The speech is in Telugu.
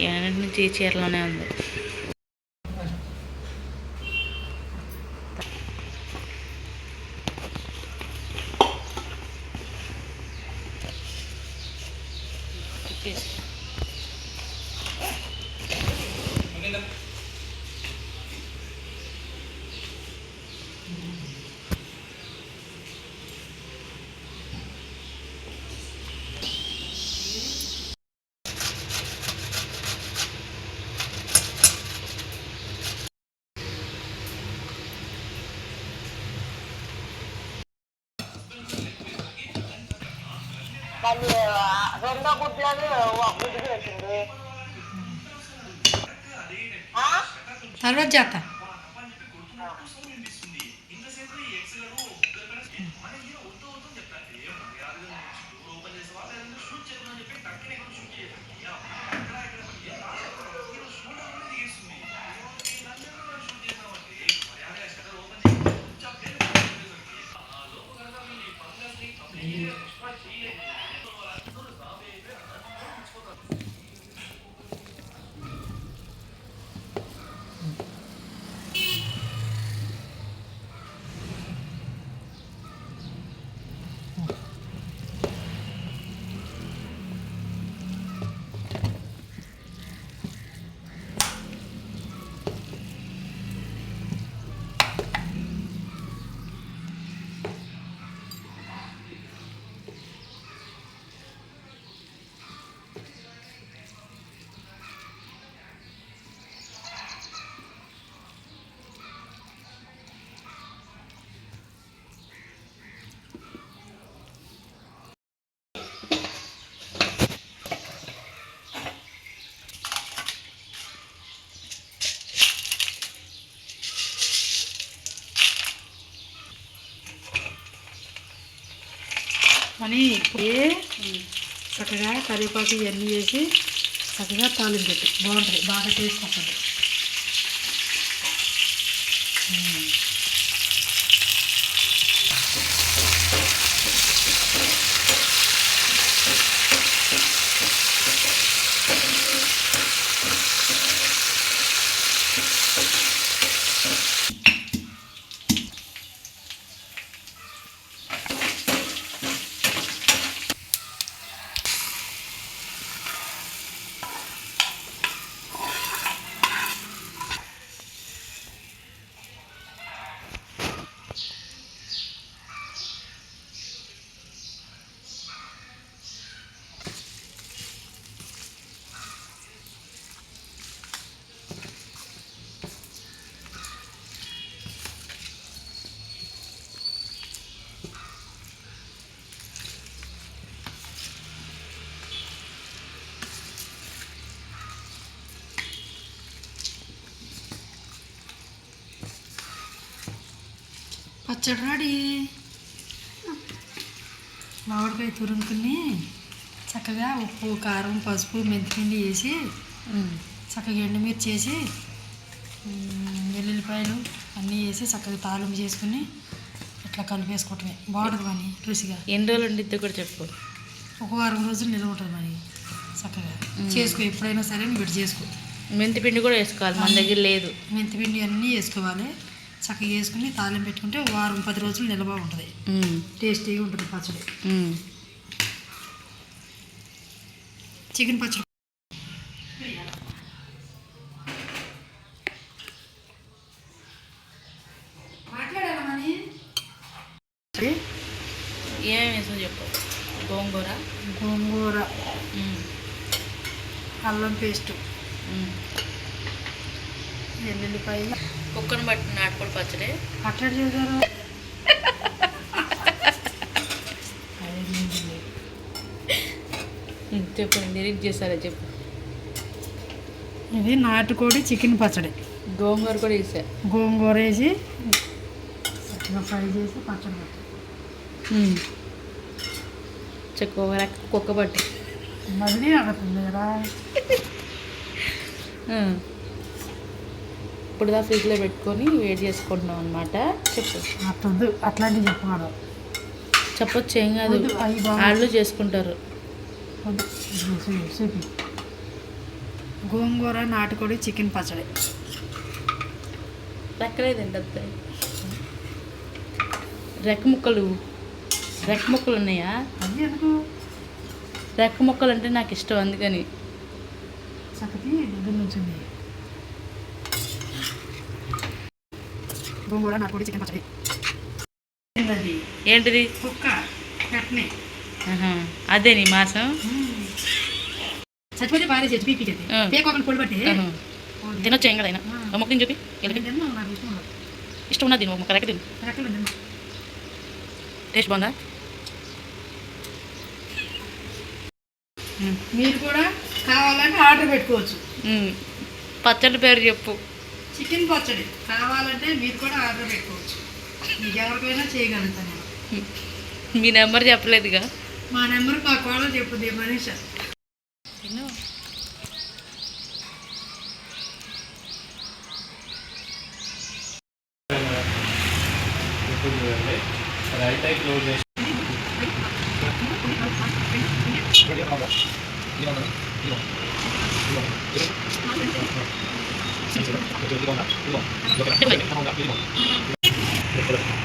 ఏనాటి నుంచి చీరలోనే ఉంది. రెండో గుడ్లు ఒక గుడ్డు వేసింది తర్వాత చేస్తా. అని చక్కగా కరివేపాకు ఇవన్నీ వేసి చక్కగా తాలింపు పెట్టి బాగుంటుంది, బాగా టేస్ట్ వస్తుంది. పచ్చడి రెడీ. మామిడికాయ తురుముకుని చక్కగా ఉప్పు, కారం, పసుపు, మెంతిపిండి వేసి చక్కగా ఎండుమిర్చి వేసి వెల్లుల్లిపాయలు అన్నీ వేసి చక్కగా తాలింపు చేసుకుని ఇట్లా కలిపేసుకోవటమే. బాగుంటుంది మరి రుచిగా. ఎన్ని రోజులు ఉండిద్ది కూడా చెప్పు. ఒక వారం రోజులు నిల్వ ఉంటుంది మరి. చక్కగా చేసుకో, ఎప్పుడైనా సరే నువ్వు ఇటు చేసుకో. మెంతిపిండి కూడా వేసుకోవాలి, మన దగ్గర లేదు. మెంతిపిండి అన్నీ వేసుకోవాలి. చక్కగా వేసుకుని తాలింపు పెట్టుకుంటే వారం 10 రోజులు నిల్వ ఉంటుంది. టేస్టీగా ఉంటుంది పచ్చడి. చికెన్ పచ్చడి మాట్లాడాలని ఏమేమి వేసావు చెప్పు. గోంగూర, అల్లం పేస్టు, ఎల్లుల్లిపాయలు కుక్కను బట్టి నాటుకోడి పచ్చడి. అట్లా చేశారు. చెప్పు, డిలీట్ చేస్తారా చెప్పు. ఇది నాటుకోడి చికెన్ పచ్చడి. గోంగూర కూడా వేసా. గోంగూర వేసి చక్కగా ఫ్రై చేసి పచ్చడి పెట్టి చెక్క కుక్క బట్టి మళ్ళీ అడుగుతుంది కదా. ఇప్పుడు దా ఫ్రిడ్జ్లో పెట్టుకొని వేడి చేసుకుంటున్నాం అనమాట. చెప్పు. అట్లొద్దు, అట్లాంటివి చెప్పాడు. చెప్పొచ్చు, ఏం కాదు. వద్దు, అవి బాగా- వాళ్ళు చేసుకుంటారు. చూపి. గోంగూర నాటుకోడి చికెన్ పచ్చడి. రెక్కలేదండి అబ్బాయి. రెక్క ముక్కలు ఉన్నాయా? అది ఎందుకు రెక్క ముక్కలు అంటే నాకు ఇష్టం, అందుకని. చక్కటి దగ్గర నుంచి ఉంది. గోంగూర నాటుకోడి చికెన్ పచ్చడి. ఏంటిది? కుక్క కట్నే. ఆహా, అదే నీ మాసం. చచ్చిపోతే భార్య చచ్చి పీకి పేకోకలు పొడి పట్టి తినొచ్చు, ఏం కదా. అయినా ఒక ముక్క తిని చూపి. ఇష్టం ఉన్నది తిను, ఒక ముక్క రెక్క తిను. టేస్ట్ బాగుందా? మీరు కూడా కావాలంటే ఆర్డర్ పెట్టుకోవచ్చు. పచ్చడి పేరు చెప్పు. చికెన్ పచ్చడి కావాలంటే మీరు కూడా ఆర్డర్ పెట్టుకోవచ్చు. మీకు ఎవరికైనా చేయగలుగుతాను నేను. మీ నెంబర్ చెప్పలేదుగా. మా నెంబర్ మా కోడలు చెప్పుద్ది, మనీష. తిను. రైట్ ఐ క్లోజ్ చేసి చెప్పండి.